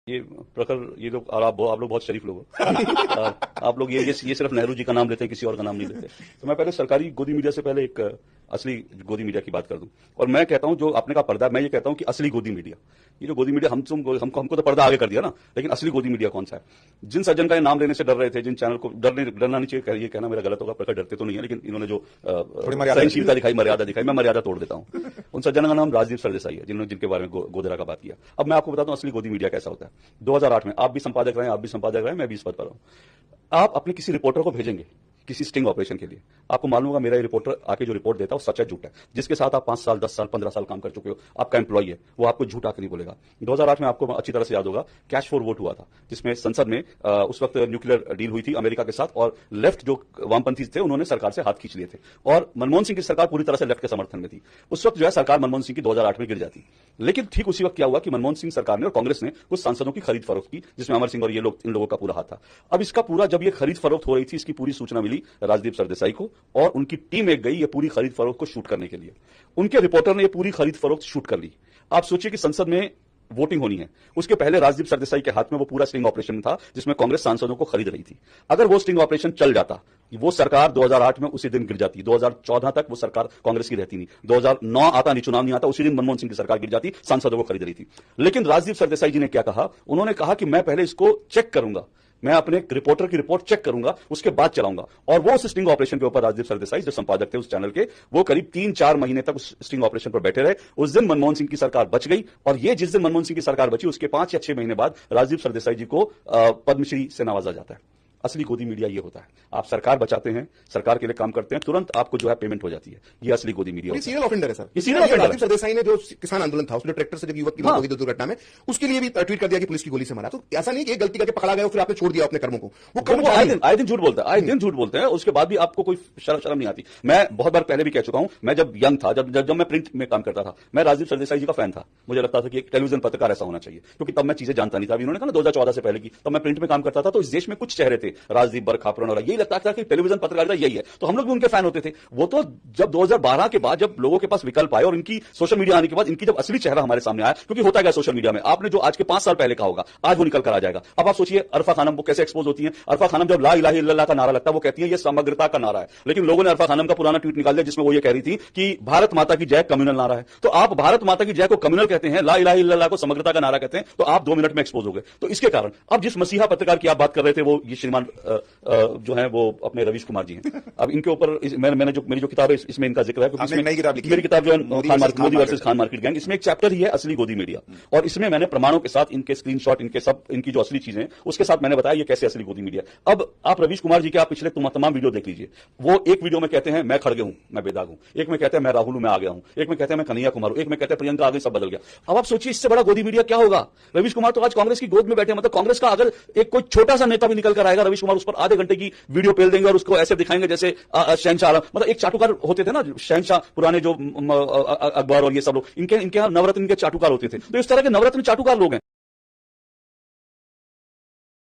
ये प्रखर ये लोग और आप लोग बहुत शरीफ लोग हो। आप लोग ये सिर्फ नेहरू जी का नाम लेते हैं, किसी और का नाम नहीं लेते। तो मैं पहले सरकारी गोदी मीडिया से पहले एक असली गोदी मीडिया की बात कर दूं। और मैं कहता हूं, जो आपने कहा पर्दा, मैं ये कहता हूं कि असली गोदी मीडिया, ये जो गोदी मीडिया हमको तो पर्दा आगे कर दिया ना, लेकिन असली गोदी मीडिया कौन सा है? जिन सज्जन का ये नाम लेने से डर रहे थे, जिन चैनल को डरना नहीं चाहिए, ये कहना मेरा गलत होगा, प्रखर डरते तो नहीं है, लेकिन इन्होंने जो सहनशीलता दिखाई, मर्यादा दिखाई, मैं मर्यादा तोड़ देता हूं। उन सज्जनों का नाम राजदीप सरदेसाई है, जिनके बारे में गोदरा का बात किया। अब मैं आपको बताता हूं असली गोदी मीडिया कैसा होता है। 2008 में आप भी संपादक रहे, मैं भी इस पद पर हूं। आप अपने किसी रिपोर्टर को भेजेंगे किसी स्टिंग ऑपरेशन के लिए, आपको मालूम होगा मेरा ये रिपोर्टर आके जो रिपोर्ट देता है वो सच है झूठ है। जिसके साथ आप 5 साल 10 साल 15 साल काम कर चुके हो, आपका एम्प्लॉय है, वो आपको झूठ आके नहीं बोलेगा। 2008 में आपको अच्छी तरह से याद होगा कैश फॉर वोट हुआ था, जिसमें संसद में उस वक्त न्यूक्लियर डील हुई थी अमेरिका के साथ, और लेफ्ट जो वामपंथी थे उन्होंने सरकार से हाथ खींच लिए थे, और मनमोहन सिंह की सरकार पूरी तरह से लेफ्ट के समर्थन में थी। उस वक्त जो है सरकार मनमोहन सिंह की 2008 में गिर जाती। लेकिन ठीक उसी वक्त क्या हुआ कि मनमोहन सिंह सरकार ने और कांग्रेस ने कुछ सांसदों की खरीद फरोख्त की, जिसमें अमर सिंह और ये लोग, इन लोगों का पूरा हाथ था। अब इसका पूरा, जब ये खरीद फरोख्त हो रही थी, इसकी पूरी सूचना मिली राजदीप सरदेसाई को, और उनकी टीम एक गई ये पूरी खरीद फरोख्त को शूट करने के लिए। उनके रिपोर्टर ने ये पूरी खरीद फरोख्त शूट कर ली। आप सोचिए कि संसद में वोटिंग होनी है, उसके पहले राजदीप सरदेसाई के हाथ में वो पूरा स्टिंग ऑपरेशन था, जिसमें कांग्रेस सांसदों को खरीद रही थी। अगर वो स्टिंग ऑपरेशन चल जाता, वो सरकार 2008 में उसी दिन गिर जाती। 2014 तक वो सरकार कांग्रेस की रहती नहीं। 2009 आता नहीं, चुनाव नहीं आता, उसी दिन मनमोहन सिंह की सरकार गिर जाती, सांसदों को खरीद रही थी। लेकिन राजदीप सरदेसाई जी ने क्या कहा? उन्होंने कहा कि मैं पहले इसको चेक करूंगा, मैं अपने रिपोर्टर की रिपोर्ट चेक करूंगा, उसके बाद चलाऊंगा। और वो उस स्टिंग ऑपरेशन के ऊपर राजदीप सरदेसाई जो संपादक थे उस चैनल के, वो करीब 3-4 महीने तक उस स्टिंग ऑपरेशन पर बैठे रहे। उस दिन मनमोहन सिंह की सरकार बच गई, और ये जिस दिन मनमोहन सिंह की सरकार बची, उसके 5 या 6 महीने बाद राजदीप सरदेसाई जी को पद्मश्री से नवाजा जाता है। असली गोदी मीडिया ये होता है, आप सरकार बचाते हैं, सरकार के लिए काम करते हैं, तुरंत आपको जो है पेमेंट हो जाती है। ये असली गोदी मीडिया है। सीरियल ऑफेंडर है सर। ये सीरियल ऑफेंडर है। सरदेसाई ने जो किसान आंदोलन था, उसने ट्रैक्टर से जब युवक की मौत हुई दुर्घटना में, उसके लिए भी ट्वीट कर दिया कि पुलिस की गोली से मारा। तो ऐसा नहीं कि गलती करके पकड़ा गया फिर आपने छोड़ दिया अपने कर्मों को। वो आए दिन झूठ बोलता है, आए दिन झूठ बोलते हैं, उसके बाद भी आपको कोई शर्म नहीं आती। मैं बहुत बार पहले भी कह चुका हूं, मैं जब यंग था, जब मैं प्रिंट में काम करता था, मैं राजदीप सरदेसाई जी का फैन था। मुझे लगता था कि एक टेलीविजन पत्रकार ऐसा होना चाहिए, क्योंकि तब मैं चीजें जानता नहीं था। इन्होंने कहा ना 2014 से पहले की, तब मैं प्रिंट में काम करता था, तो इस देश में कुछ चेहरे थे, राजदीप बरखा, यही लगता था कि टेलीविजन पत्रकारिता यही है, तो हम लोग भी उनके फैन होते थे। वो तो जब 2012 के बाद, जब लोगों के पास विकल्प आए और इनकी सोशल मीडिया आने के बाद इनकी जब असली चेहरा हमारे सामने आया, क्योंकि होता गया सोशल मीडिया में, आपने जो आज के 5 साल पहले कहा होगा, आज वो निकल कर आ जाएगा। अब आप सोचिए अरफा खानम वो कैसे एक्सपोज होती है। अरफा खानम जब ला इलाहा इल्लल्लाह का नारा लगता है, वो कहती है ये समग्रता का नारा है, लेकिन लोगों ने अरफा खानम का पुराना ट्वीट निकाल दिया, जिसमें वो ये कह रही थी कि भारत माता की जय कम्युनल नारा है। तो आप भारत माता की जय को कम्युनल कहते हैं, ला इलाहा इल्लल्लाह को समग्रता का नारा कहते हैं, तो आप 2 मिनट में एक्सपोज हो गए। तो इसके कारण अब जिस मसीहा पत्रकार की आप बात कर रहे थे, वो ये श्रीमान जो है वो अपने रवीश कुमार जी हैं। अब इनके ऊपर मैंने जो मेरी जो किताब है इसमें इनका जिक्र है, क्योंकि मेरी किताब जो है Modi versus Khan market gang, इसमें एक चैप्टर ही है असली गोदी मीडिया, और इसमें मैंने प्रमाणों के साथ इनके स्क्रीनशॉट, इनकी जो असली चीजें, उसके साथ मैंने बताया ये कैसे असली गोदी मीडिया। अब आप रवीश कुमार जी के आप पिछले तमाम वीडियो देख लीजिए। वो एक वीडियो में कहते हैं मैं खड़गे हूं, मैं बेदाग हूं, एक में कहते हैं मैं राहुल हूं, मैं आ गया हूं, एक में कहते हैं मैं कन्हैया कुमार हूं, एक में कहते हैं प्रियंका आ गई, सब बदल गया। अब आप सोचिए इससे बड़ा गोदी मीडिया क्या होगा। रवीश कुमार तो आज कांग्रेस की गोद में बैठे, मतलब कांग्रेस का अगर एक कोई छोटा सा नेता भी निकल कर आएगा, रवीश कुमार उस पर आधे घंटे की वीडियो पेल देंगे और उसको ऐसे दिखाएंगे जैसे शहनशाह, मतलब एक चाटुकार होते थे ना शहनशाह, पुराने जो अकबर और ये सब लोग, इनके यहाँ नवरत्न के चाटुकार होते थे। तो इस तरह के नवरत्न चाटुकार लोग हैं।